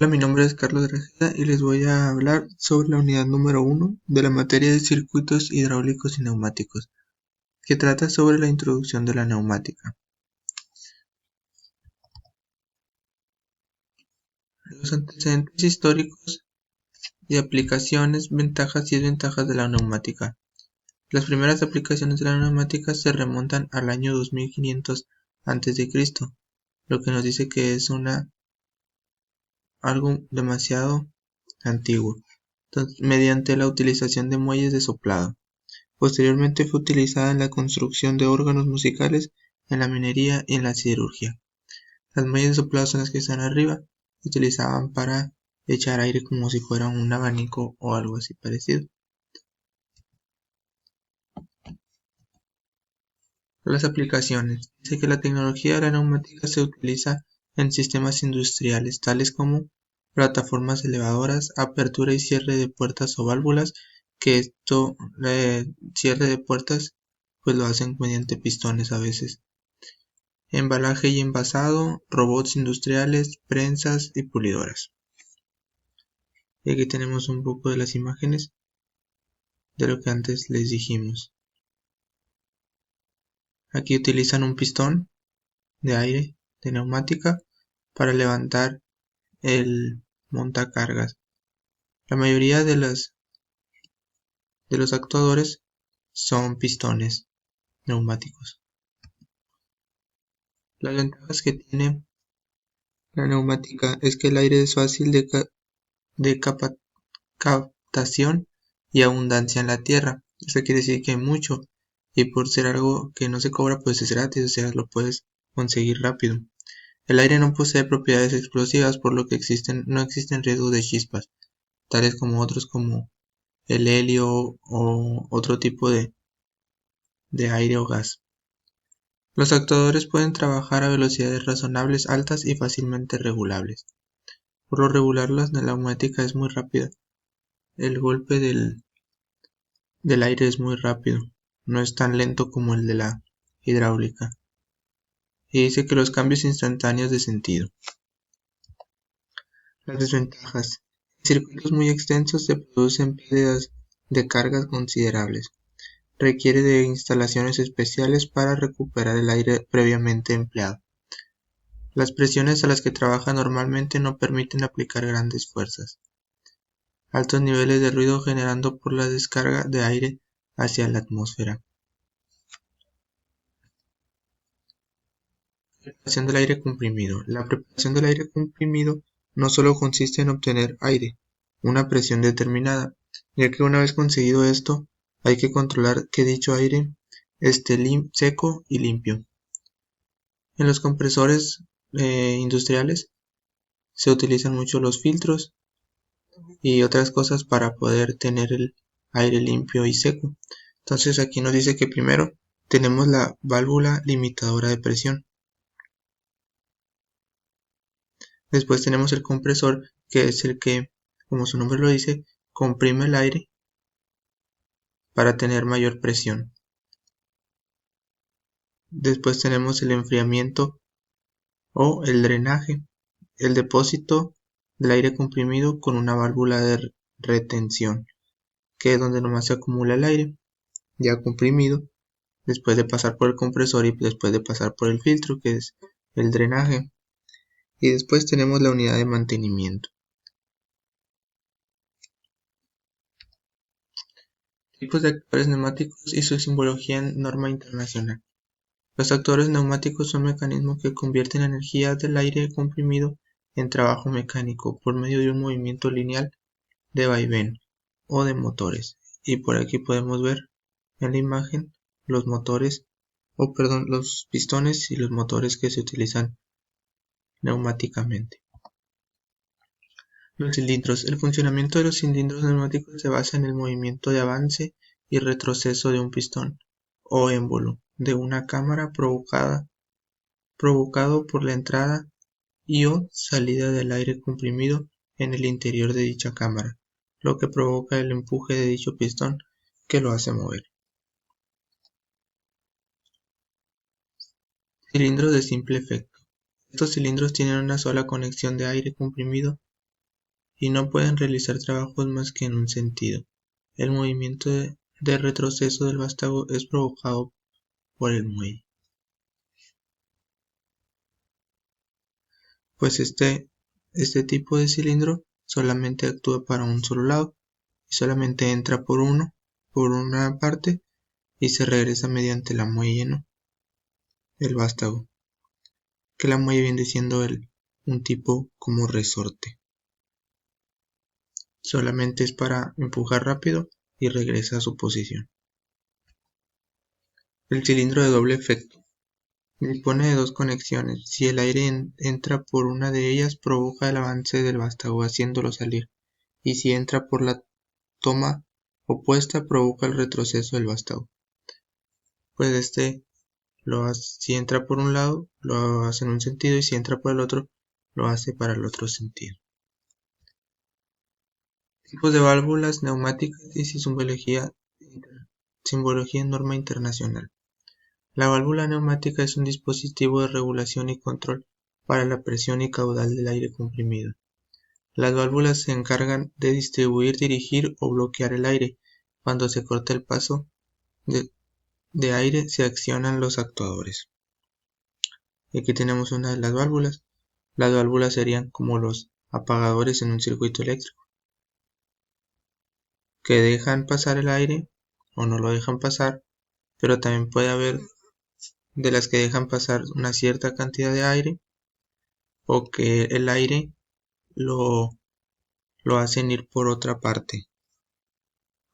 Hola, mi nombre es Carlos Grajeda y les voy a hablar sobre la unidad número 1 de la materia de circuitos hidráulicos y neumáticos, que trata sobre la introducción de la neumática. Los antecedentes históricos y aplicaciones, ventajas y desventajas de la neumática. Las primeras aplicaciones de la neumática se remontan al año 2500 a.C., lo que nos dice que es algo demasiado antiguo. Entonces, mediante la utilización de muelles de soplado. Posteriormente fue utilizada en la construcción de órganos musicales, en la minería y en la siderurgia. Las muelles de soplado son las que están arriba, se utilizaban para echar aire como si fuera un abanico o algo así parecido. Las aplicaciones. Dice que la tecnología de la neumática se utiliza en sistemas industriales, tales como plataformas elevadoras, apertura y cierre de puertas o válvulas, que cierre de puertas, pues lo hacen mediante pistones a veces. Embalaje y envasado, robots industriales, prensas y pulidoras. Y aquí tenemos un poco de las imágenes de lo que antes les dijimos. Aquí utilizan un pistón de aire de neumática para levantar el montacargas. La mayoría de los actuadores son pistones neumáticos. Las ventajas que tiene la neumática es que el aire es fácil de captación y abundancia en la tierra. Eso quiere decir que hay mucho, y por ser algo que no se cobra, pues es gratis, o sea, lo puedes conseguir rápido. El aire no posee propiedades explosivas, por lo que no existen riesgos de chispas, tales como otros como el helio o otro tipo de aire o gas. Los actuadores pueden trabajar a velocidades razonables, altas y fácilmente regulables. Por lo regular, la neumática es muy rápida. El golpe del aire es muy rápido, no es tan lento como el de la hidráulica. Y dice que los cambios instantáneos de sentido. Las desventajas. En circuitos muy extensos se producen pérdidas de cargas considerables. Requiere de instalaciones especiales para recuperar el aire previamente empleado. Las presiones a las que trabaja normalmente no permiten aplicar grandes fuerzas. Altos niveles de ruido generado por la descarga de aire hacia la atmósfera. Preparación del aire comprimido. La preparación del aire comprimido no solo consiste en obtener aire, una presión determinada, ya que una vez conseguido esto, hay que controlar que dicho aire esté seco y limpio. En los compresores industriales se utilizan mucho los filtros y otras cosas para poder tener el aire limpio y seco. Entonces aquí nos dice que primero tenemos la válvula limitadora de presión. Después tenemos el compresor, que es el que, como su nombre lo dice, comprime el aire para tener mayor presión. Después tenemos el enfriamiento o el drenaje, el depósito del aire comprimido con una válvula de retención, que es donde nomás se acumula el aire ya comprimido, después de pasar por el compresor y después de pasar por el filtro, que es el drenaje. Y después tenemos la unidad de mantenimiento. Tipos de actuadores neumáticos y su simbología en norma internacional. Los actuadores neumáticos son mecanismos que convierten energía del aire comprimido en trabajo mecánico por medio de un movimiento lineal de vaivén o de motores. Y por aquí podemos ver en la imagen los los pistones y los motores que se utilizan neumáticamente. Los cilindros. El funcionamiento de los cilindros neumáticos se basa en el movimiento de avance y retroceso de un pistón o émbolo de una cámara provocado por la entrada y o salida del aire comprimido en el interior de dicha cámara, lo que provoca el empuje de dicho pistón que lo hace mover. Cilindros de simple efecto. Estos cilindros tienen una sola conexión de aire comprimido y no pueden realizar trabajos más que en un sentido. El movimiento de retroceso del vástago es provocado por el muelle. Pues este tipo de cilindro solamente actúa para un solo lado y solamente entra por una parte y se regresa mediante la muelle, ¿no? El vástago, que la muelle viene siendo un tipo como resorte. Solamente es para empujar rápido y regresa a su posición. El cilindro de doble efecto dispone de dos conexiones. Si el aire entra por una de ellas, provoca el avance del vástago haciéndolo salir, y si entra por la toma opuesta, provoca el retroceso del vástago. Pues si entra por un lado, lo hace en un sentido, y si entra por el otro, lo hace para el otro sentido. Tipos de válvulas neumáticas y simbología en norma internacional. La válvula neumática es un dispositivo de regulación y control para la presión y caudal del aire comprimido. Las válvulas se encargan de distribuir, dirigir o bloquear el aire. Cuando se corta el paso de aire, se accionan los actuadores. Y aquí tenemos una de las válvulas. Las válvulas serían como los apagadores en un circuito eléctrico, que dejan pasar el aire o no lo dejan pasar, pero también puede haber de las que dejan pasar una cierta cantidad de aire o que el aire lo hacen ir por otra parte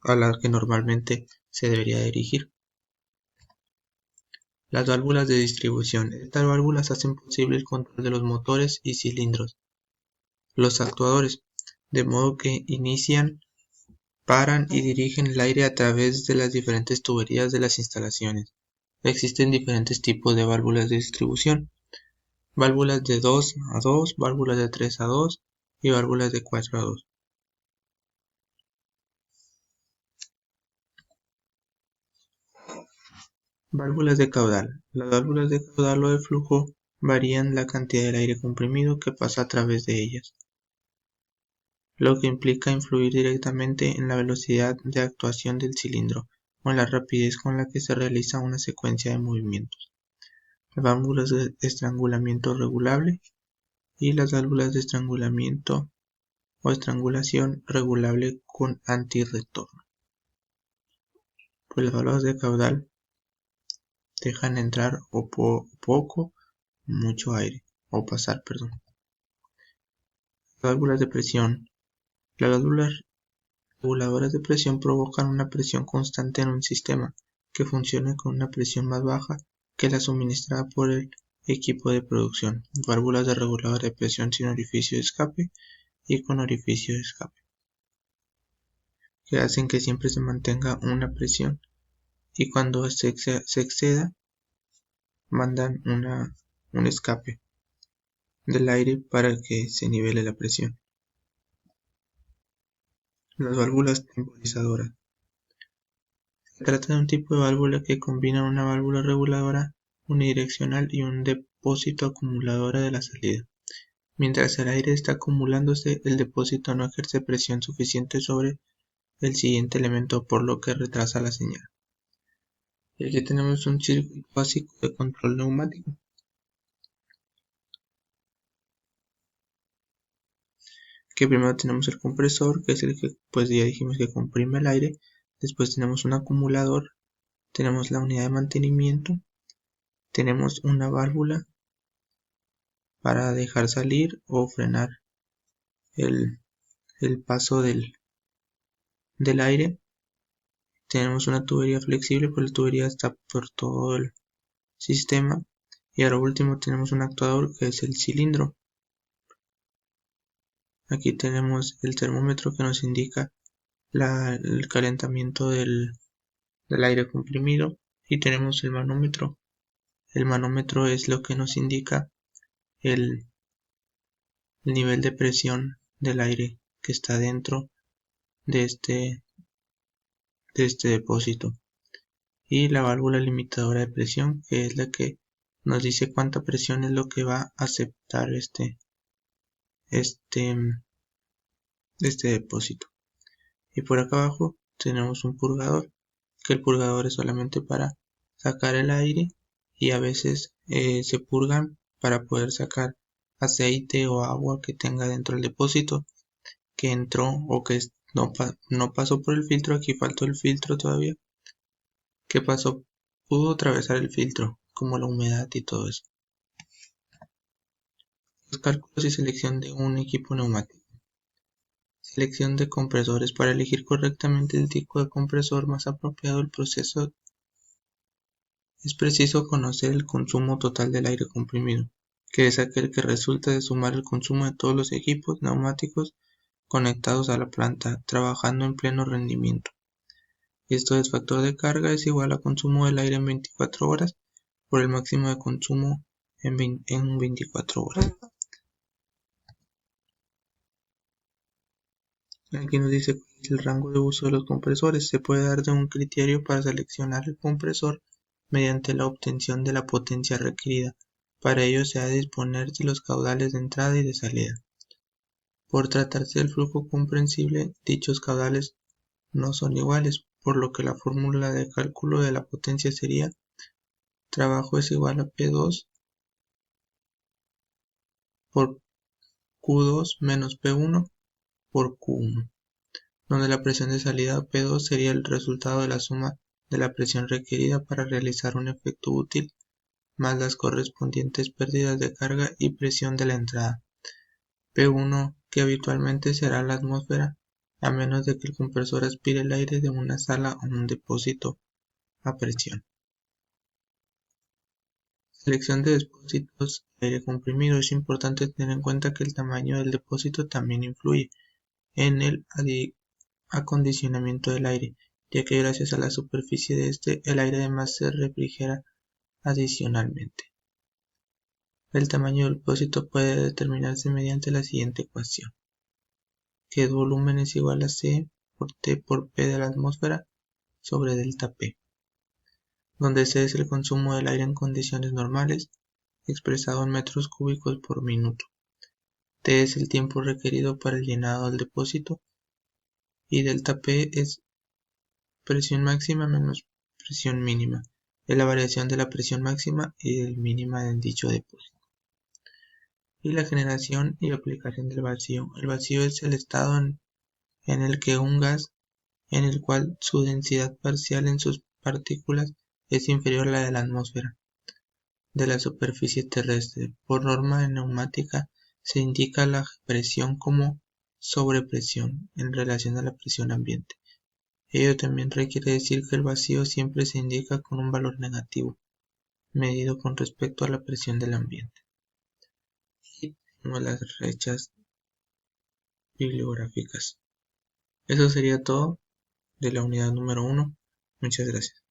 a la que normalmente se debería dirigir. Las válvulas de distribución. Estas válvulas hacen posible el control de los motores y cilindros, los actuadores, de modo que inician, paran y dirigen el aire a través de las diferentes tuberías de las instalaciones. Existen diferentes tipos de válvulas de distribución: válvulas de 2 a 2, válvulas de 3 a 2 y válvulas de 4 a 2. Válvulas de caudal. Las válvulas de caudal o de flujo varían la cantidad de aire comprimido que pasa a través de ellas, lo que implica influir directamente en la velocidad de actuación del cilindro o en la rapidez con la que se realiza una secuencia de movimientos. Las válvulas de estrangulamiento regulable y las válvulas de estrangulamiento o estrangulación regulable con antirretorno. Pues las válvulas de caudal dejan entrar mucho aire, o pasar, perdón. Válvulas de presión. Las válvulas reguladoras de presión provocan una presión constante en un sistema que funcione con una presión más baja que la suministrada por el equipo de producción. Válvulas de regulador de presión sin orificio de escape y con orificio de escape, que hacen que siempre se mantenga una presión, y cuando se exceda mandan un escape del aire para que se nivele la presión. Las válvulas temporizadoras. Se trata de un tipo de válvula que combina una válvula reguladora unidireccional y un depósito acumuladora de la salida. Mientras el aire está acumulándose, el depósito no ejerce presión suficiente sobre el siguiente elemento, por lo que retrasa la señal. Y aquí tenemos un circuito básico de control neumático. Que primero tenemos el compresor, que es el que pues ya dijimos que comprime el aire. Después tenemos un acumulador, tenemos la unidad de mantenimiento, tenemos una válvula para dejar salir o frenar el paso del aire. Tenemos una tubería flexible, pues la tubería está por todo el sistema. Y ahora último tenemos un actuador, que es el cilindro. Aquí tenemos el termómetro que nos indica el calentamiento del aire comprimido, y tenemos el manómetro. El manómetro es lo que nos indica el nivel de presión del aire que está dentro de este depósito, y la válvula limitadora de presión, que es la que nos dice cuánta presión es lo que va a aceptar este de este depósito. Y por acá abajo tenemos un purgador, que el purgador es solamente para sacar el aire, y a veces se purgan para poder sacar aceite o agua que tenga dentro del depósito, que entró o que no pasó por el filtro. Aquí faltó el filtro todavía, que pasó, pudo atravesar el filtro, como la humedad y todo eso. Los cálculos y selección de un equipo neumático. Selección de compresores. Para elegir correctamente el tipo de compresor más apropiado del proceso es preciso conocer el consumo total del aire comprimido, que es aquel que resulta de sumar el consumo de todos los equipos neumáticos conectados a la planta, trabajando en pleno rendimiento. Esto es factor de carga es igual a consumo del aire en 24 horas por el máximo de consumo en 24 horas. Aquí nos dice cuál es el rango de uso de los compresores. Se puede dar de un criterio para seleccionar el compresor mediante la obtención de la potencia requerida. Para ello se ha de disponer de los caudales de entrada y de salida. Por tratarse del flujo comprensible, dichos caudales no son iguales, por lo que la fórmula de cálculo de la potencia sería: trabajo es igual a P2 por Q2 menos P1 por Q1, donde la presión de salida P2 sería el resultado de la suma de la presión requerida para realizar un efecto útil más las correspondientes pérdidas de carga y presión de la entrada. P1, que habitualmente será la atmósfera, a menos de que el compresor aspire el aire de una sala o un depósito a presión. Selección de depósitos de aire comprimido. Es importante tener en cuenta que el tamaño del depósito también influye en el acondicionamiento del aire, ya que gracias a la superficie de este, el aire además se refrigera adicionalmente. El tamaño del depósito puede determinarse mediante la siguiente ecuación, que el volumen es igual a C por T por P de la atmósfera sobre delta P, donde C es el consumo del aire en condiciones normales, expresado en metros cúbicos por minuto. T es el tiempo requerido para el llenado del depósito, y delta P es presión máxima menos presión mínima, es la variación de la presión máxima y del mínima en dicho depósito. Y la generación y aplicación del vacío. El vacío es el estado en el que un gas, en el cual su densidad parcial en sus partículas es inferior a la de la atmósfera de la superficie terrestre. Por norma en neumática se indica la presión como sobrepresión en relación a la presión ambiente. Ello también requiere decir que el vacío siempre se indica con un valor negativo, medido con respecto a la presión del ambiente. Y tenemos las fechas bibliográficas. Eso sería todo de la unidad número 1. Muchas gracias.